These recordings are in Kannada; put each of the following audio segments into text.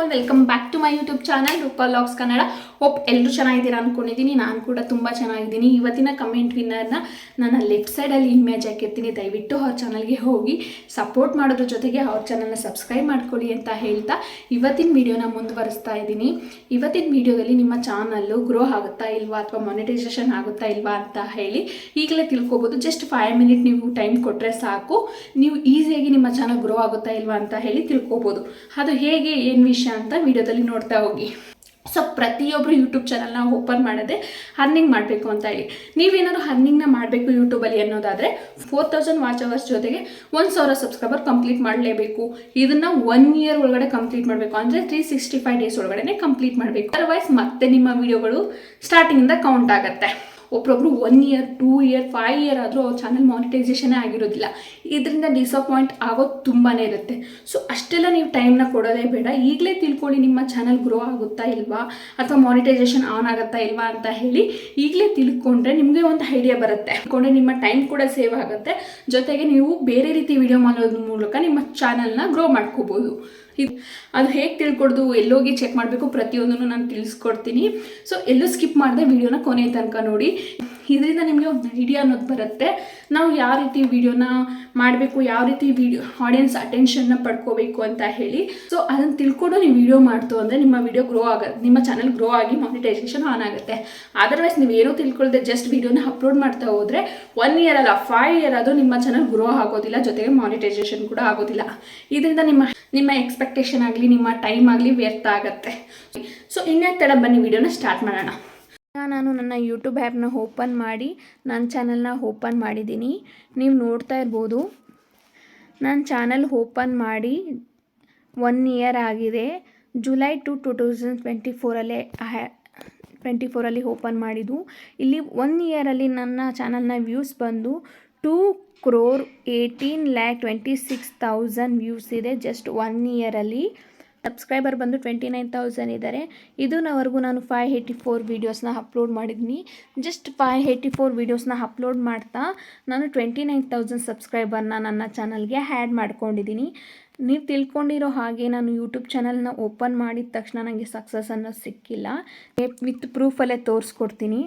All, welcome back to my YouTube channel Roopa vlogs Kannada. Hope ಎಲ್ಲರೂ ಚೆನ್ನಾಗಿದ್ದೀರಾ ಅಂದ್ಕೊಂಡಿದ್ದೀನಿ. ನಾನು ಕೂಡ ತುಂಬ ಚೆನ್ನಾಗಿದ್ದೀನಿ. ಇವತ್ತಿನ ಕಮೆಂಟ್ ವಿನ್ನರ್ನ ನಾನು ಲೆಫ್ಟ್ ಸೈಡಲ್ಲಿ ಇಮೇಜ್ ಹಾಕಿರ್ತೀನಿ. ದಯವಿಟ್ಟು ಅವ್ರ ಚಾನಲ್ಗೆ ಹೋಗಿ ಸಪೋರ್ಟ್ ಮಾಡೋದ್ರ ಜೊತೆಗೆ ಅವ್ರ ಚಾನಲ್ನ ಸಬ್ಸ್ಕ್ರೈಬ್ ಮಾಡ್ಕೊಳ್ಳಿ ಅಂತ ಹೇಳ್ತಾ ಇವತ್ತಿನ ವೀಡಿಯೋನ ಮುಂದುವರಿಸ್ತಾ ಇದ್ದೀನಿ. ಇವತ್ತಿನ ವೀಡಿಯೋದಲ್ಲಿ ನಿಮ್ಮ ಚಾನಲ್ಲು ಗ್ರೋ ಆಗುತ್ತಾ ಇಲ್ವಾ ಅಥವಾ ಮಾನಿಟೈಸೇಷನ್ ಆಗುತ್ತಾ ಇಲ್ವಾ ಅಂತ ಹೇಳಿ ಈಗಲೇ ತಿಳ್ಕೊಬೋದು. ಜಸ್ಟ್ 5 ಮಿನಿಟ್ ನೀವು ಟೈಮ್ ಕೊಟ್ಟರೆ ಸಾಕು, ನೀವು ಈಸಿಯಾಗಿ ನಿಮ್ಮ ಚಾನಲ್ ಗ್ರೋ ಆಗುತ್ತಾ ಇಲ್ವಾ ಅಂತ ಹೇಳಿ ತಿಳ್ಕೊಬೋದು. ಅದು ಹೇಗೆ ಏನು ವಿಷಯ ಅಂತ ವಿಡಿಯೋದಲ್ಲಿ ನೋಡ್ತಾ ಹೋಗಿ. ಸೊ ಪ್ರತಿಯೊಬ್ಬರು ಯೂಟ್ಯೂಬ್ ಚಾನಲ್ನ ಓಪನ್ ಮಾಡೋದೇ ಅರ್ನಿಂಗ್ ಮಾಡಬೇಕು ಅಂತ ಹೇಳಿ. ನೀವೇನಾದ್ರು ಅರ್ನಿಂಗ್ನ ಮಾಡಬೇಕು ಯೂಟ್ಯೂಬಲ್ಲಿ ಅನ್ನೋದಾದರೆ 4000 ವಾಚ್ ಅವರ್ಸ್ ಜೊತೆಗೆ 1000 ಸಬ್ಸ್ಕ್ರೈಬರ್ ಕಂಪ್ಲೀಟ್ ಮಾಡಲೇಬೇಕು. ಇದನ್ನು 1 ಇಯರ್ ಒಳಗಡೆ ಕಂಪ್ಲೀಟ್ ಮಾಡಬೇಕು. ಅಂದರೆ 365 ಡೇಸ್ ಒಳಗಡೆ ಕಂಪ್ಲೀಟ್ ಮಾಡಬೇಕು. ಅದರ್ವೈಸ್ ಮತ್ತೆ ನಿಮ್ಮ ವಿಡಿಯೋಗಳು ಸ್ಟಾರ್ಟಿಂಗಿಂದ ಕೌಂಟ್ ಆಗುತ್ತೆ. ಒಬ್ಬೊಬ್ರು 1 ಇಯರ್ 2 ಇಯರ್ 5 ಇಯರ್ ಆದರೂ ಅವ್ರ ಚಾನಲ್ ಮಾನಿಟೈಸೇಷನ್ನೇ ಆಗಿರೋದಿಲ್ಲ. ಇದರಿಂದ ಡಿಸಪಾಯಿಂಟ್ ಆಗೋದು ತುಂಬಾ ಇರುತ್ತೆ. ಸೊ ಅಷ್ಟೆಲ್ಲ ನೀವು ಟೈಮ್ನ ಕೊಡೋದೇ ಬೇಡ. ಈಗಲೇ ತಿಳ್ಕೊಳ್ಳಿ ನಿಮ್ಮ ಚಾನಲ್ ಗ್ರೋ ಆಗುತ್ತಾ ಇಲ್ವಾ ಅಥವಾ ಮಾನಿಟೈಸೇಷನ್ ಆನ್ ಆಗುತ್ತಾ ಇಲ್ವಾ ಅಂತ ಹೇಳಿ ಈಗಲೇ ತಿಳ್ಕೊಂಡ್ರೆ ನಿಮಗೆ ಒಂದು ಐಡಿಯಾ ಬರುತ್ತೆ. ತಿಳ್ಕೊಂಡ್ರೆ ನಿಮ್ಮ ಟೈಮ್ ಕೂಡ ಸೇವ್ ಆಗುತ್ತೆ. ಜೊತೆಗೆ ನೀವು ಬೇರೆ ರೀತಿ ವಿಡಿಯೋ ಮಾಡೋದ್ರ ಮೂಲಕ ನಿಮ್ಮ ಚಾನಲ್ನ ಗ್ರೋ ಮಾಡ್ಕೋಬೋದು. ಅದು ಹೇಗೆ ತಿಳ್ಕೊಡ್ದು, ಎಲ್ಲೋಗಿ ಚೆಕ್ ಮಾಡಬೇಕು, ಪ್ರತಿಯೊಂದನ್ನು ನಾನು ತಿಳಿಸ್ಕೊಡ್ತೀನಿ. ಸೊ ಎಲ್ಲೂ ಸ್ಕಿಪ್ ಮಾಡದೆ ವಿಡಿಯೋನ ಕೊನೆ ತನಕ ನೋಡಿ. ಇದರಿಂದ ನಿಮಗೆ ಒಂದು ಐಡಿಯಾ ಅನ್ನೋದು ಬರುತ್ತೆ. ನಾವು ಯಾವ ರೀತಿ ವಿಡಿಯೋನ ಮಾಡಬೇಕು, ಯಾವ ರೀತಿ ಆಡಿಯನ್ಸ್ ಅಟೆನ್ಷನ್ನ ಪಡ್ಕೋಬೇಕು ಅಂತ ಹೇಳಿ. ಸೊ ಅದನ್ನು ತಿಳ್ಕೊಂಡು ನೀವು ವಿಡಿಯೋ ಮಾಡ್ತು ಅಂದರೆ ನಿಮ್ಮ ವಿಡಿಯೋ ಗ್ರೋ ಆಗುತ್ತೆ, ನಿಮ್ಮ ಚಾನಲ್ ಗ್ರೋ ಆಗಿ ಮಾನಿಟೈಸೇಷನ್ ಆನ್ ಆಗುತ್ತೆ. ಅದರ್ವೈಸ್ ನೀವು ಏನೂ ತಿಳ್ಕೊಳ್ಳದೆ ಜಸ್ಟ್ ವಿಡಿಯೋನ ಅಪ್ಲೋಡ್ ಮಾಡ್ತಾ ಹೋದರೆ 1 ಇಯರ್ ಅಲ್ಲ 5 ಇಯರ್ ಆದರೂ ನಿಮ್ಮ ಚಾನಲ್ ಗ್ರೋ ಆಗೋದಿಲ್ಲ, ಜೊತೆಗೆ ಮಾನಿಟೈಸೇಷನ್ ಕೂಡ ಆಗೋದಿಲ್ಲ. ಇದರಿಂದ ನಿಮ್ಮ ಎಕ್ಸ್ಪೆಕ್ಟೇಷನ್ ಆಗಲಿ ನಿಮ್ಮ ಟೈಮ್ ಆಗಲಿ ವ್ಯರ್ಥ ಆಗುತ್ತೆ. ಸೊ ಇನ್ಯಾಕೆ ತಡ, ಬನ್ನಿ ವಿಡಿಯೋನ ಸ್ಟಾರ್ಟ್ ಮಾಡೋಣ. ನಾನು ನನ್ನ ಯೂಟ್ಯೂಬ್ ಆ್ಯಪ್ನ ಓಪನ್ ಮಾಡಿ ನನ್ನ ಚಾನಲ್ನ ಓಪನ್ ಮಾಡಿದ್ದೀನಿ. ನೀವು ನೋಡ್ತಾ ಇರ್ಬೋದು, ನನ್ನ ಚಾನಲ್ ಓಪನ್ ಮಾಡಿ 1 ಇಯರ್ ಆಗಿದೆ. ಜುಲೈ 2024 24 ಓಪನ್ ಮಾಡಿದ್ದು. ಇಲ್ಲಿ 1 ಇಯರಲ್ಲಿ ನನ್ನ ಚಾನಲ್ನ ವ್ಯೂಸ್ ಬಂದು 2,18,26,000 ವ್ಯೂಸ್ ಇದೆ. ಜಸ್ಟ್ 1 ಇಯರಲ್ಲಿ. ಸಬ್ಸ್ಕ್ರೈಬರ್ ಬಂದು 29,000 ಇದ್ದಾರೆ. ಇದನ್ನವರೆಗೂ ನಾನು 584 ವೀಡಿಯೋಸ್ನ ಅಪ್ಲೋಡ್ ಮಾಡಿದ್ದೀನಿ. ಜಸ್ಟ್ 584 ವೀಡಿಯೋಸ್ನ ಅಪ್ಲೋಡ್ ಮಾಡ್ತಾ ನಾನು 29,000 ಸಬ್ಸ್ಕ್ರೈಬರ್ನ ನನ್ನ ಚಾನಲ್ಗೆ ಆ್ಯಡ್ ಮಾಡ್ಕೊಂಡಿದ್ದೀನಿ. ನೀವು ತಿಳ್ಕೊಂಡಿರೋ ಹಾಗೆ ನಾನು ಯೂಟ್ಯೂಬ್ ಚಾನಲ್ನ ಓಪನ್ ಮಾಡಿದ ತಕ್ಷಣ ನನಗೆ ಸಕ್ಸಸ್ ಅನ್ನೋದು ಸಿಕ್ಕಿಲ್ಲ. ವಿತ್ ಪ್ರೂಫಲ್ಲೇ ತೋರಿಸ್ಕೊಡ್ತೀನಿ.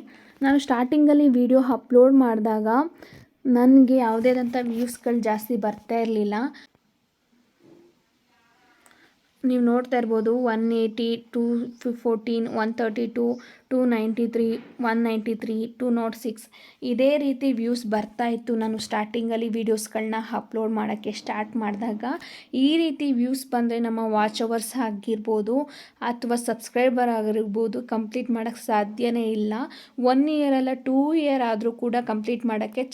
ನಾನು ಸ್ಟಾರ್ಟಿಂಗಲ್ಲಿ ವೀಡಿಯೋ ಅಪ್ಲೋಡ್ ಮಾಡಿದಾಗ ನನಗೆ ಯಾವುದೇ ಆದಂಥ ವ್ಯೂಸ್ಗಳು ಜಾಸ್ತಿ ಬರ್ತಾ ಇರಲಿಲ್ಲ. ನೀವು ನೋಡ್ತಾ ಇರ್ಬೋದು 180, 214, 132, 293, 193, 206 ಇದೇ ರೀತಿ ವ್ಯೂಸ್ ಬರ್ತಾಯಿತ್ತು. ನಾನು ಸ್ಟಾರ್ಟಿಂಗಲ್ಲಿ ವೀಡಿಯೋಸ್ಗಳನ್ನ ಅಪ್ಲೋಡ್ ಮಾಡೋಕ್ಕೆ ಸ್ಟಾರ್ಟ್ ಮಾಡಿದಾಗ ಈ ರೀತಿ ವ್ಯೂಸ್ ಬಂದರೆ ನಮ್ಮ ವಾಚ್ ಅವರ್ಸ್ ಆಗಿರ್ಬೋದು ಅಥವಾ ಸಬ್ಸ್ಕ್ರೈಬರ್ ಆಗಿರ್ಬೋದು ಕಂಪ್ಲೀಟ್ ಮಾಡೋಕ್ಕೆ ಸಾಧ್ಯನೇ ಇಲ್ಲ. 1 ಇಯರಲ್ಲ 2 ಇಯರ್ ಆದರೂ ಕೂಡ ಕಂಪ್ಲೀಟ್ ಮಾಡೋಕ್ಕೆ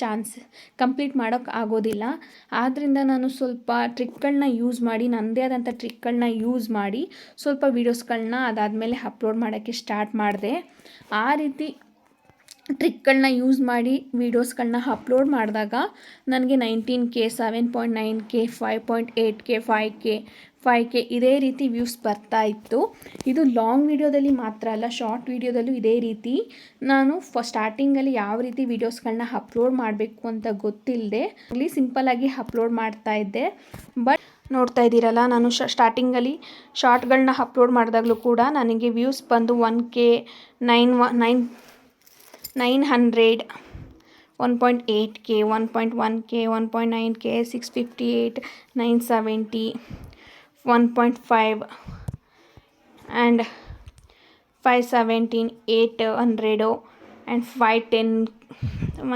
ಆಗೋದಿಲ್ಲ. ಆದ್ದರಿಂದ ನಾನು ಸ್ವಲ್ಪ ಟ್ರಿಕ್ಗಳನ್ನ ಯೂಸ್ ಮಾಡಿ, ನನ್ನದೇ ಆದಂಥ ಟ್ರಿಕ್ಗಳನ್ನ ಯೂಸ್ ಮಾಡಿ ಸ್ವಲ್ಪ ವೀಡಿಯೋಸ್ಗಳನ್ನ ಅದಾದಮೇಲೆ ಅಪ್ಲೋಡ್ ಮಾಡೋಕ್ಕೆ ಸ್ಟಾರ್ಟ್ ಮಾಡಿದೆ. ಆ ರೀತಿ ಟ್ರಿಕ್ಗಳನ್ನ ಯೂಸ್ ಮಾಡಿ ವೀಡಿಯೋಸ್ಗಳನ್ನ ಅಪ್ಲೋಡ್ ಮಾಡಿದಾಗ ನನಗೆ 19K, 7.9K, 5.8K, 5K ಇದೇ ರೀತಿ ವ್ಯೂಸ್ ಬರ್ತಾ ಇತ್ತು. ಇದು ಲಾಂಗ್ ವೀಡಿಯೋದಲ್ಲಿ ಮಾತ್ರ ಅಲ್ಲ, ಶಾರ್ಟ್ ವೀಡಿಯೋದಲ್ಲೂ ಇದೇ ರೀತಿ. ನಾನು ಸ್ಟಾರ್ಟಿಂಗಲ್ಲಿ ಯಾವ ರೀತಿ ವೀಡಿಯೋಸ್ಗಳನ್ನ ಅಪ್ಲೋಡ್ ಮಾಡಬೇಕು ಅಂತ ಗೊತ್ತಿಲ್ಲದೆ ಅಲ್ಲಿ ಸಿಂಪಲ್ಲಾಗಿ ಅಪ್ಲೋಡ್ ಮಾಡ್ತಾ ಇದ್ದೆ. ಬಟ್ ನೋಡ್ತಾ ಇದ್ದೀರಲ್ಲ, ನಾನು ಸ್ಟಾರ್ಟಿಂಗಲ್ಲಿ ಶಾರ್ಟ್ಗಳನ್ನ ಅಪ್ಲೋಡ್ ಮಾಡಿದಾಗಲೂ ಕೂಡ ನನಗೆ ವ್ಯೂಸ್ ಬಂದು 1K, 900, 1.8K, 1.1K, 1.9K, 658, 970, 1.5 and 517, 800 and 510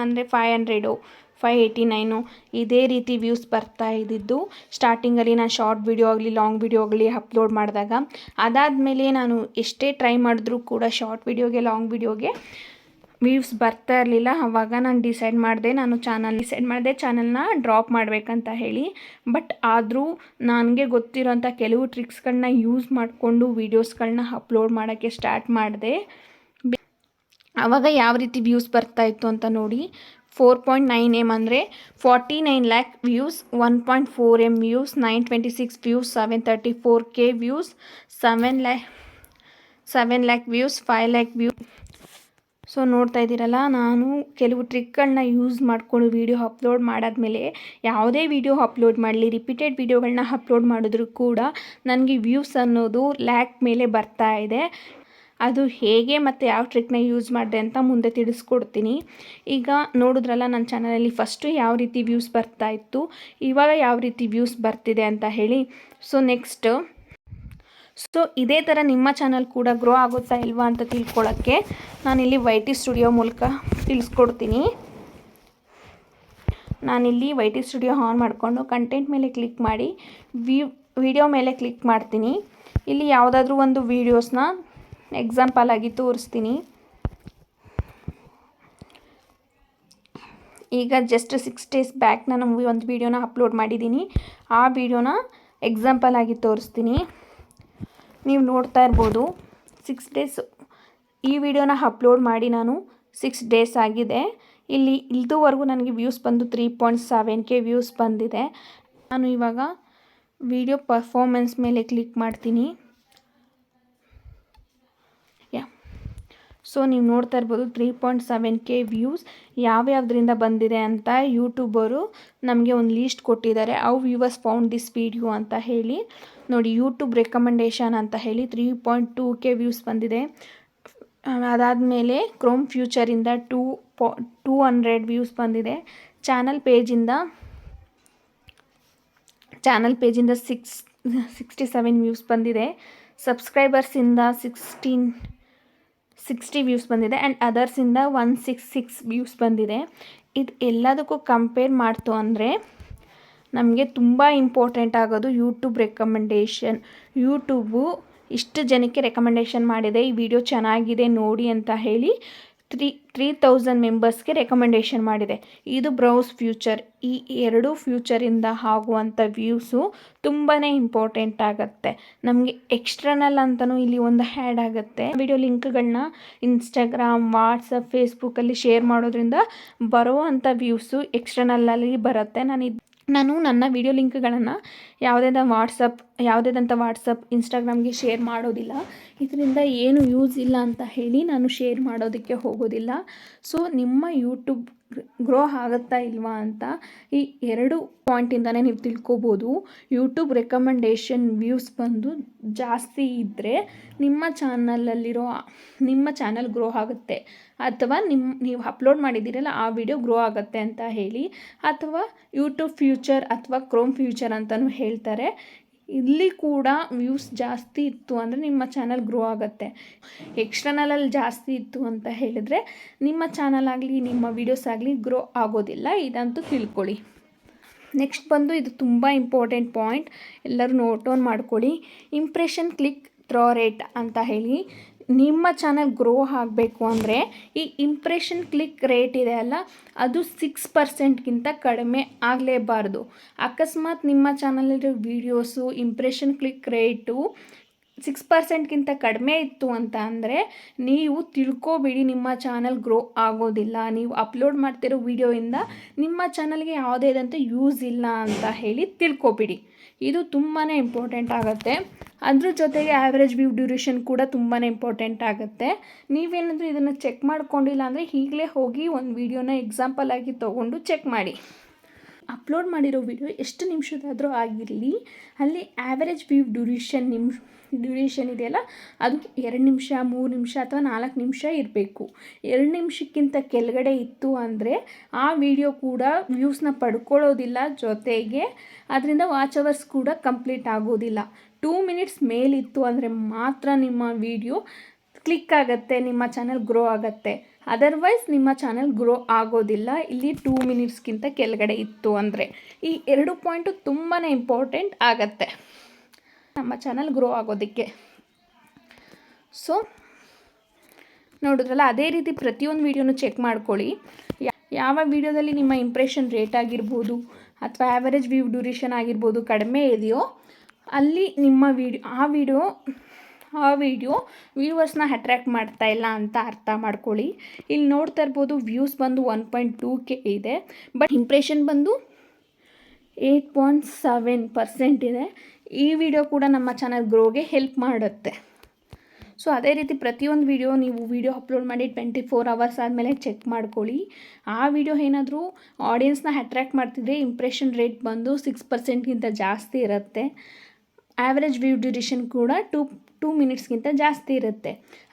ಅಂದರೆ 500, 589 ಇದೇ ರೀತಿ ವ್ಯೂಸ್ ಬರ್ತಾ ಇದ್ದಿದ್ದು ಸ್ಟಾರ್ಟಿಂಗಲ್ಲಿ ನಾನು ಶಾರ್ಟ್ ವೀಡಿಯೋ ಆಗಲಿ ಲಾಂಗ್ ವೀಡಿಯೋ ಆಗಲಿ ಅಪ್ಲೋಡ್ ಮಾಡಿದಾಗ. ಅದಾದಮೇಲೆ ನಾನು ಎಷ್ಟೇ ಟ್ರೈ ಮಾಡಿದ್ರೂ ಕೂಡ ಶಾರ್ಟ್ ವೀಡಿಯೋಗೆ ಲಾಂಗ್ ವೀಡಿಯೋಗೆ ವ್ಯೂಸ್ ಬರ್ತಾ ಇರಲಿಲ್ಲ. ಆವಾಗ ನಾನು ಡಿಸೈಡ್ ಮಾಡಿದೆ ಚಾನಲ್ನ ಡ್ರಾಪ್ ಮಾಡಬೇಕಂತ ಹೇಳಿ. ಬಟ್ ಆದರೂ ನನಗೆ ಗೊತ್ತಿರೋಂಥ ಕೆಲವು ಟ್ರಿಕ್ಸ್ಗಳನ್ನ ಯೂಸ್ ಮಾಡಿಕೊಂಡು ವೀಡಿಯೋಸ್ಗಳನ್ನ ಅಪ್ಲೋಡ್ ಮಾಡೋಕ್ಕೆ ಸ್ಟಾರ್ಟ್ ಮಾಡಿದೆ. ಆವಾಗ ಯಾವ ರೀತಿ ವ್ಯೂಸ್ ಬರ್ತಾಯಿತ್ತು ಅಂತ ನೋಡಿ. 4.9M ಅಂದರೆ 49 lakh views, 1.4M views, 926 views, 734K views, 7 lakh views, 5 lakh views, so ನೋಡ್ತಾ ಇದ್ದೀರಲ್ಲ, ನಾನು ಕೆಲವು ಟ್ರಿಕ್ಗಳನ್ನ ಯೂಸ್ ಮಾಡಿಕೊಂಡು ವೀಡಿಯೋ ಅಪ್ಲೋಡ್ ಮಾಡಾದ್ಮೇಲೆ ಯಾವುದೇ ವೀಡಿಯೋ ಅಪ್ಲೋಡ್ ಮಾಡಲಿ, ರಿಪೀಟೆಡ್ ವೀಡಿಯೋಗಳನ್ನ ಅಪ್ಲೋಡ್ ಮಾಡಿದ್ರೂ ಕೂಡ ನನಗೆ ವ್ಯೂಸ್ ಅನ್ನೋದು ಲ್ಯಾಕ್ ಮೇಲೆ ಬರ್ತಾ ಇದೆ. ಅದು ಹೇಗೆ ಮತ್ತು ಯಾವ ಟ್ರಿಕ್ನ ಯೂಸ್ ಮಾಡಿದೆ ಅಂತ ಮುಂದೆ ತಿಳಿಸ್ಕೊಡ್ತೀನಿ. ಈಗ ನೋಡಿದ್ರಲ್ಲ, ನನ್ನ ಚಾನಲಲ್ಲಿ ಫಸ್ಟು ಯಾವ ರೀತಿ ವ್ಯೂಸ್ ಬರ್ತಾ ಇತ್ತು, ಇವಾಗ ಯಾವ ರೀತಿ ವ್ಯೂಸ್ ಬರ್ತಿದೆ ಅಂತ ಹೇಳಿ. ಸೊ ಇದೇ ಥರ ನಿಮ್ಮ ಚಾನಲ್ ಕೂಡ ಗ್ರೋ ಆಗುತ್ತಾ ಇಲ್ವಾ ಅಂತ ತಿಳ್ಕೊಳ್ಳೋಕ್ಕೆ ನಾನಿಲ್ಲಿ YT ಸ್ಟುಡಿಯೋ ಮೂಲಕ ತಿಳಿಸ್ಕೊಡ್ತೀನಿ. ನಾನಿಲ್ಲಿ YT ಸ್ಟುಡಿಯೋ ಆನ್ ಮಾಡಿಕೊಂಡು ಕಂಟೆಂಟ್ ಮೇಲೆ ಕ್ಲಿಕ್ ಮಾಡಿ ವಿಡಿಯೋ ಮೇಲೆ ಕ್ಲಿಕ್ ಮಾಡ್ತೀನಿ. ಇಲ್ಲಿ ಯಾವುದಾದ್ರೂ ಒಂದು ವೀಡಿಯೋಸ್ನ ಎಕ್ಸಾಂಪಲ್ ಆಗಿ ತೋರಿಸ್ತೀನಿ. ಈಗ ಜಸ್ಟ್ 6 days ಬ್ಯಾಕ್ ನಾನು ಒಂದು ವೀಡಿಯೋನ ಅಪ್ಲೋಡ್ ಮಾಡಿದ್ದೀನಿ. ಆ ವಿಡಿಯೋನ ಎಕ್ಸಾಂಪಲ್ ಆಗಿ ತೋರಿಸ್ತೀನಿ. ನೀವು ನೋಡ್ತಾ ಇರ್ಬೋದು, 6 days ಈ ವಿಡಿಯೋನ ಅಪ್ಲೋಡ್ ಮಾಡಿ ನಾನು 6 days ಆಗಿದೆ. ಇದುವರೆಗೂ ನನಗೆ ವ್ಯೂಸ್ ಬಂದು 3.7K ವ್ಯೂಸ್ ಬಂದಿದೆ. ನಾನು ಇವಾಗ ವಿಡಿಯೋ ಪರ್ಫಾರ್ಮೆನ್ಸ್ ಮೇಲೆ ಕ್ಲಿಕ್ ಮಾಡ್ತೀನಿ. ಸೊ ನೀವು ನೋಡ್ತಾ ಇರ್ಬೋದು 3.7K ವ್ಯೂಸ್ ಯಾವ್ಯಾವುದರಿಂದ ಬಂದಿದೆ ಅಂತ ಯೂಟ್ಯೂಬರು ನಮಗೆ ಒಂದು ಲೀಸ್ಟ್ ಕೊಟ್ಟಿದ್ದಾರೆ. How viewers found this video ಅಂತ ಹೇಳಿ. ನೋಡಿ, ಯೂಟ್ಯೂಬ್ ರೆಕಮೆಂಡೇಷನ್ ಅಂತ ಹೇಳಿ 3.2K ವ್ಯೂಸ್ ಬಂದಿದೆ. ಅದಾದಮೇಲೆ ಕ್ರೋಮ್ ಫ್ಯೂಚರಿಂದ 200 ವ್ಯೂಸ್ ಬಂದಿದೆ. ಚಾನಲ್ ಪೇಜಿಂದ 67 ವ್ಯೂಸ್ ಬಂದಿದೆ. ಸಬ್ಸ್ಕ್ರೈಬರ್ಸಿಂದ 60 ವ್ಯೂಸ್ ಬಂದಿದೆ. ಆ್ಯಂಡ್ ಅದರ್ಸಿಂದ 166 ವ್ಯೂಸ್ ಬಂದಿದೆ. ಇದು ಎಲ್ಲದಕ್ಕೂ ಕಂಪೇರ್ ಮಾಡ್ತು ಅಂದರೆ ನಮಗೆ ತುಂಬ ಇಂಪಾರ್ಟೆಂಟ್ ಆಗೋದು ಯೂಟ್ಯೂಬ್ ರೆಕಮೆಂಡೇಷನ್. ಯೂಟ್ಯೂಬು ಇಷ್ಟು ಜನಕ್ಕೆ ರೆಕಮೆಂಡೇಷನ್ ಮಾಡಿದೆ, ಈ ವಿಡಿಯೋ ಚೆನ್ನಾಗಿದೆ ನೋಡಿ ಅಂತ ಹೇಳಿ 3000 ಮೆಂಬರ್ಸ್ಗೆ ರೆಕಮೆಂಡೇಷನ್ ಮಾಡಿದೆ. ಇದು ಬ್ರೌಸ್ ಫ್ಯೂಚರ್. ಈ ಎರಡು ಫ್ಯೂಚರಿಂದ ಆಗುವಂಥ ವ್ಯೂಸು ತುಂಬಾ ಇಂಪಾರ್ಟೆಂಟ್ ಆಗುತ್ತೆ. ನಮಗೆ ಎಕ್ಸ್ಟರ್ನಲ್ ಅಂತಲೂ ಇಲ್ಲಿ ಒಂದು ಹ್ಯಾಡ್ ಆಗುತ್ತೆ. ವಿಡಿಯೋ ಲಿಂಕ್ಗಳನ್ನ ಇನ್ಸ್ಟಾಗ್ರಾಮ್, ವಾಟ್ಸಪ್, ಫೇಸ್ಬುಕ್ಕಲ್ಲಿ ಶೇರ್ ಮಾಡೋದ್ರಿಂದ ಬರುವಂಥ ವ್ಯೂಸು ಎಕ್ಸ್ಟರ್ನಲ್ಲಲ್ಲಿ ಬರುತ್ತೆ. ನಾನು ನನ್ನ ವಿಡಿಯೋ ಲಿಂಕ್ಗಳನ್ನು ಯಾವುದೇದಂಥ ವಾಟ್ಸಪ್, ಇನ್ಸ್ಟಾಗ್ರಾಮ್ಗೆ ಶೇರ್ ಮಾಡೋದಿಲ್ಲ. ಇದರಿಂದ ಏನು ಯೂಸ್ ಇಲ್ಲ ಅಂತ ಹೇಳಿ ನಾನು ಶೇರ್ ಮಾಡೋದಕ್ಕೆ ಹೋಗೋದಿಲ್ಲ. ಸೊ ನಿಮ್ಮ ಯೂಟ್ಯೂಬ್ ಗ್ರೋ ಆಗುತ್ತಾ ಇಲ್ವಾ ಅಂತ ಈ 2 ಪಾಯಿಂಟಿಂದನೇ ನೀವು ತಿಳ್ಕೊಬೋದು. ಯೂಟ್ಯೂಬ್ ರೆಕಮೆಂಡೇಷನ್ ವ್ಯೂಸ್ ಬಂದು ಜಾಸ್ತಿ ಇದ್ದರೆ ನಿಮ್ಮ ಚಾನಲ್ ಗ್ರೋ ಆಗುತ್ತೆ, ಅಥವಾ ನೀವು ಅಪ್ಲೋಡ್ ಮಾಡಿದ್ದೀರಲ್ಲ ಆ ವಿಡಿಯೋ ಗ್ರೋ ಆಗುತ್ತೆ ಅಂತ ಹೇಳಿ. ಅಥವಾ ಯೂಟ್ಯೂಬ್ ಫ್ಯೂಚರ್ ಅಥವಾ ಕ್ರೋಮ್ ಫ್ಯೂಚರ್ ಅಂತಲೂ ಹೇಳ್ತಾರೆ. ಇಲ್ಲಿ ಕೂಡ ವ್ಯೂಸ್ ಜಾಸ್ತಿ ಇತ್ತು ಅಂದರೆ ನಿಮ್ಮ ಚಾನಲ್ ಗ್ರೋ ಆಗುತ್ತೆ. ಎಕ್ಸ್ಟರ್ನಲಲ್ಲಿ ಜಾಸ್ತಿ ಇತ್ತು ಅಂತ ಹೇಳಿದರೆ ನಿಮ್ಮ ಚಾನಲ್ ಆಗಲಿ ನಿಮ್ಮ ವೀಡಿಯೋಸ್ ಆಗಲಿ ಗ್ರೋ ಆಗೋದಿಲ್ಲ. ಇದಂತೂ ತಿಳ್ಕೊಳ್ಳಿ. ನೆಕ್ಸ್ಟ್ ಬಂದು ಇದು ತುಂಬ ಇಂಪಾರ್ಟೆಂಟ್ ಪಾಯಿಂಟ್, ಎಲ್ಲರೂ ನೋಟ್ ಡೌನ್ ಮಾಡ್ಕೊಳ್ಳಿ. ಇಂಪ್ರೆಷನ್ ಕ್ಲಿಕ್ ಥ್ರೋ ರೇಟ್ ಅಂತ ಹೇಳಿ. ನಿಮ್ಮ ಚಾನಲ್ ಗ್ರೋ ಆಗಬೇಕು ಅಂದರೆ ಈ ಇಂಪ್ರೆಷನ್ ಕ್ಲಿಕ್ ರೇಟ್ ಇದೆ ಅಲ್ಲ, ಅದು 6%ಗಿಂತ ಕಡಿಮೆ ಆಗಲೇಬಾರ್ದು. ಅಕಸ್ಮಾತ್ ನಿಮ್ಮ ಚಾನಲಿರೋ ವೀಡಿಯೋಸು ಇಂಪ್ರೆಷನ್ ಕ್ಲಿಕ್ ರೇಟು 6%ಗಿಂತ ಕಡಿಮೆ ಇತ್ತು ಅಂತ ಅಂದರೆ ನೀವು ತಿಳ್ಕೊಬೇಡಿ, ನಿಮ್ಮ ಚಾನಲ್ ಗ್ರೋ ಆಗೋದಿಲ್ಲ. ನೀವು ಅಪ್ಲೋಡ್ ಮಾಡ್ತಿರೋ ವೀಡಿಯೋಯಿಂದ ನಿಮ್ಮ ಚಾನಲ್ಗೆ ಯಾವುದೇ ಇದಂತ ಯೂಸ್ ಇಲ್ಲ ಅಂತ ಹೇಳಿ ತಿಳ್ಕೊಬೇಡಿ. ಇದು ತುಂಬಾ ಇಂಪಾರ್ಟೆಂಟ್ ಆಗುತ್ತೆ. ಅದ್ರ ಜೊತೆಗೆ ಆ್ಯಾವ್ರೇಜ್ ವ್ಯೂ ಡ್ಯೂರೇಷನ್ ಕೂಡ ತುಂಬಾ ಇಂಪಾರ್ಟೆಂಟ್ ಆಗುತ್ತೆ. ನೀವೇನಾದರೂ ಇದನ್ನು ಚೆಕ್ ಮಾಡ್ಕೊಂಡಿಲ್ಲ ಅಂದರೆ ಈಗಲೇ ಹೋಗಿ ಒಂದು ವೀಡಿಯೋನ ಎಕ್ಸಾಂಪಲ್ ಆಗಿ ತೊಗೊಂಡು ಚೆಕ್ ಮಾಡಿ. ಅಪ್ಲೋಡ್ ಮಾಡಿರೋ ವಿಡಿಯೋ ಎಷ್ಟು ನಿಮಿಷದಾದರೂ ಆಗಿರಲಿ, ಅಲ್ಲಿ ಆ್ಯಾವ್ರೇಜ್ ವ್ಯೂ ಡ್ಯೂರೇಷನ್ ಇದೆಯಲ್ಲ, ಅದು 2 ನಿಮಿಷ, 3 ನಿಮಿಷ ಅಥವಾ 4 ನಿಮಿಷ ಇರಬೇಕು. 2 ನಿಮಿಷಕ್ಕಿಂತ ಕೆಳಗಡೆ ಇತ್ತು ಅಂದರೆ ಆ ವಿಡಿಯೋ ಕೂಡ ವ್ಯೂಸ್ನ ಪಡ್ಕೊಳ್ಳೋದಿಲ್ಲ. ಜೊತೆಗೆ ಅದರಿಂದ ವಾಚ್ ಅವರ್ಸ್ ಕೂಡ ಕಂಪ್ಲೀಟ್ ಆಗೋದಿಲ್ಲ. 2 ಮಿನಿಟ್ಸ್ ಮೇಲಿತ್ತು ಅಂದರೆ ಮಾತ್ರ ನಿಮ್ಮ ವಿಡಿಯೋ ಕ್ಲಿಕ್ ಆಗುತ್ತೆ, ನಿಮ್ಮ ಚಾನಲ್ ಗ್ರೋ ಆಗುತ್ತೆ. ಅದರ್ವೈಸ್ ನಿಮ್ಮ ಚಾನಲ್ ಗ್ರೋ ಆಗೋದಿಲ್ಲ. ಇಲ್ಲಿ 2 ಮಿನಿಟ್ಸ್ಗಿಂತ ಕೆಳಗಡೆ ಇತ್ತು ಅಂದರೆ ಈ 2 ಪಾಯಿಂಟು ತುಂಬಾ ಇಂಪಾರ್ಟೆಂಟ್ ಆಗುತ್ತೆ ನಮ್ಮ ಚಾನಲ್ ಗ್ರೋ ಆಗೋದಕ್ಕೆ. ಸೊ ನೋಡಿದ್ರಲ್ಲ, ಅದೇ ರೀತಿ ಪ್ರತಿಯೊಂದು ವೀಡಿಯೋನು ಚೆಕ್ ಮಾಡ್ಕೊಳ್ಳಿ. ಯಾವ ವೀಡಿಯೋದಲ್ಲಿ ನಿಮ್ಮ ಇಂಪ್ರೆಷನ್ ರೇಟ್ ಆಗಿರ್ಬೋದು ಅಥವಾ ಆ್ಯಾವರೇಜ್ ವ್ಯೂ ಡ್ಯೂರೇಷನ್ ಆಗಿರ್ಬೋದು ಕಡಿಮೆ ಇದೆಯೋ ಅಲ್ಲಿ ನಿಮ್ಮ ಆ ವಿಡಿಯೋ ವ್ಯೂವರ್ಸ್ನ ಅಟ್ರ್ಯಾಕ್ಟ್ ಮಾಡ್ತಾ ಇಲ್ಲ ಅಂತ ಅರ್ಥ ಮಾಡ್ಕೊಳ್ಳಿ. ಇಲ್ಲಿ ನೋಡ್ತಾ ಇರ್ಬೋದು, ವ್ಯೂಸ್ ಬಂದು 1.2K ಇದೆ, ಬಟ್ ಇಂಪ್ರೆಷನ್ ಬಂದು 8.7% ಇದೆ. ಈ ವಿಡಿಯೋ ಕೂಡ ನಮ್ಮ ಚಾನಲ್ ಗ್ರೋಗೆ ಹೆಲ್ಪ್ ಮಾಡುತ್ತೆ. ಸೊ ಅದೇ ರೀತಿ ಪ್ರತಿಯೊಂದು ವಿಡಿಯೋ ನೀವು ವಿಡಿಯೋ ಅಪ್ಲೋಡ್ ಮಾಡಿ 24 ಅವರ್ಸ್ ಆದಮೇಲೆ ಚೆಕ್ ಮಾಡ್ಕೊಳ್ಳಿ. ಆ ವಿಡಿಯೋ ಏನಾದರೂ ಆಡಿಯನ್ಸ್ನ ಅಟ್ರ್ಯಾಕ್ಟ್ ಮಾಡ್ತಿದ್ರೆ ಇಂಪ್ರೆಷನ್ ರೇಟ್ ಬಂದು 6%ಗಿಂತ ಜಾಸ್ತಿ ಇರುತ್ತೆ. ಆ್ಯಾವ್ರೇಜ್ ವ್ಯೂ ಡ್ಯೂರೇಷನ್ ಕೂಡ 2 ಮಿನಿಟ್ಸ್ಗಿಂತ ಜಾಸ್ತಿ ಇರುತ್ತೆ.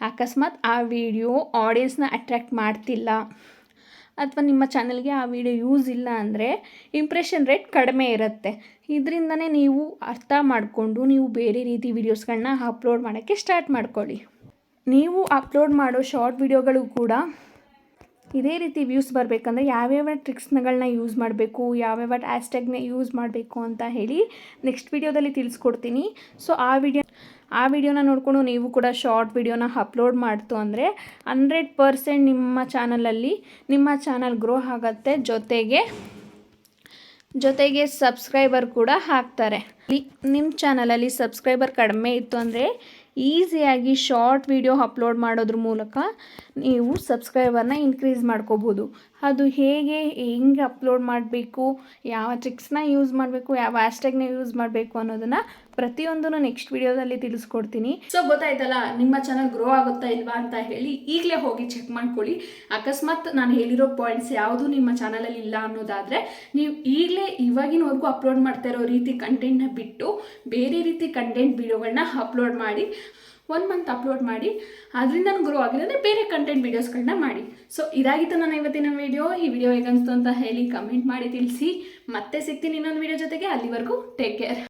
ಅಕಸ್ಮಾತ್ ಆ ವಿಡಿಯೋ ಆಡಿಯನ್ಸ್ನ ಅಟ್ರ್ಯಾಕ್ಟ್ ಮಾಡ್ತಿಲ್ಲ ಅಥವಾ ನಿಮ್ಮ ಚಾನಲ್ಗೆ ಆ ವಿಡಿಯೋ ಯೂಸ್ ಇಲ್ಲ ಅಂದರೆ ಇಂಪ್ರೆಷನ್ ರೇಟ್ ಕಡಿಮೆ ಇರುತ್ತೆ. ಇದರಿಂದನೇ ನೀವು ಅರ್ಥ ಮಾಡಿಕೊಂಡು ನೀವು ಬೇರೆ ರೀತಿ ವೀಡಿಯೋಸ್ಗಳನ್ನ ಅಪ್ಲೋಡ್ ಮಾಡೋಕ್ಕೆ ಸ್ಟಾರ್ಟ್ ಮಾಡ್ಕೊಳ್ಳಿ. ನೀವು ಅಪ್ಲೋಡ್ ಮಾಡೋ ಶಾರ್ಟ್ ವಿಡಿಯೋಗಳು ಕೂಡ ಇದೇ ರೀತಿ ವ್ಯೂಸ್ ಬರಬೇಕಂದ್ರೆ ಯಾವ್ಯಾವ ಟ್ರಿಕ್ಸ್ಗಳನ್ನ ಯೂಸ್ ಮಾಡಬೇಕು, ಯಾವ್ಯಾವ ಹ್ಯಾಶ್ಟ್ಯಾಗ್ನ ಯೂಸ್ ಮಾಡಬೇಕು ಅಂತ ಹೇಳಿ ನೆಕ್ಸ್ಟ್ ವಿಡಿಯೋದಲ್ಲಿ ತಿಳಿಸ್ಕೊಡ್ತೀನಿ. ಸೊ ಆ ವಿಡಿಯೋನ ನೋಡಿಕೊಂಡು ನೀವು ಕೂಡ ಶಾರ್ಟ್ ವಿಡಿಯೋನ ಅಪ್ಲೋಡ್ ಮಾಡ್ತು ಅಂದರೆ 100% ನಿಮ್ಮ ಚಾನಲ್ ಗ್ರೋ ಆಗುತ್ತೆ. ಜೊತೆಗೆ ಸಬ್ಸ್ಕ್ರೈಬರ್ ಕೂಡ ಆಗ್ತಾರೆ. ನಿಮ್ಮ ಚಾನಲಲ್ಲಿ ಸಬ್ಸ್ಕ್ರೈಬರ್ ಕಡಿಮೆ ಇತ್ತು ಅಂದರೆ ಈಸಿಯಾಗಿ ಶಾರ್ಟ್ ವಿಡಿಯೋ ಅಪ್ಲೋಡ್ ಮಾಡೋದ್ರ ಮೂಲಕ ನೀವು ಸಬ್ಸ್ಕ್ರೈಬರ್ನ ಇನ್ಕ್ರೀಸ್ ಮಾಡ್ಕೋಬೋದು. ಅದು ಹೆಂಗೆ ಅಪ್ಲೋಡ್ ಮಾಡಬೇಕು, ಯಾವ ಟ್ರಿಕ್ಸ್ನ ಯೂಸ್ ಮಾಡಬೇಕು, ಯಾವ ಹ್ಯಾಶ್ಟ್ಯಾಗ್ನ ಯೂಸ್ ಮಾಡಬೇಕು ಅನ್ನೋದನ್ನು ಪ್ರತಿಯೊಂದನ್ನು ನೆಕ್ಸ್ಟ್ ವಿಡಿಯೋದಲ್ಲಿ ತಿಳಿಸ್ಕೊಡ್ತೀನಿ. ಸೊ ಗೊತ್ತಾಯ್ತಲ್ಲ, ನಿಮ್ಮ ಚಾನಲ್ ಗ್ರೋ ಆಗುತ್ತಾ ಇಲ್ವಾ ಅಂತ ಹೇಳಿ ಈಗಲೇ ಹೋಗಿ ಚೆಕ್ ಮಾಡ್ಕೊಳ್ಳಿ. ಅಕಸ್ಮಾತ್ ನಾನು ಹೇಳಿರೋ ಪಾಯಿಂಟ್ಸ್ ಯಾವುದು ನಿಮ್ಮ ಚಾನಲಲ್ಲಿ ಇಲ್ಲ ಅನ್ನೋದಾದರೆ ನೀವು ಈಗಲೇ ಇವಾಗಿನವರೆಗೂ ಅಪ್ಲೋಡ್ ಮಾಡ್ತಾ ಇರೋ ರೀತಿ ಕಂಟೆಂಟ್ನ ಬಿಟ್ಟು ಬೇರೆ ರೀತಿ ಕಂಟೆಂಟ್ ವಿಡಿಯೋಗಳನ್ನ ಅಪ್ಲೋಡ್ ಮಾಡಿ 1 ಮಂತ್ ಅಪ್ಲೋಡ್ ಮಾಡಿ. ಅದರಿಂದ ಗ್ರೋ ಆಗಿಲ್ಲ ಅಂದರೆ ಬೇರೆ ಕಂಟೆಂಟ್ ವೀಡಿಯೋಸ್ಗಳನ್ನ ಮಾಡಿ. ಸೊ ಇದಾಗಿತ್ತು ನನ್ನ ಇವತ್ತಿನ ವಿಡಿಯೋ. ಈ ವಿಡಿಯೋ ಹೇಗನ್ನಿಸ್ತು ಅಂತ ಹೇಳಿ ಕಮೆಂಟ್ ಮಾಡಿ ತಿಳಿಸಿ. ಮತ್ತೆ ಸಿಗ್ತೀನಿ ಇನ್ನೊಂದು ವಿಡಿಯೋ ಜೊತೆಗೆ. ಅಲ್ಲಿವರೆಗೂ ಟೇಕ್ ಕೇರ್.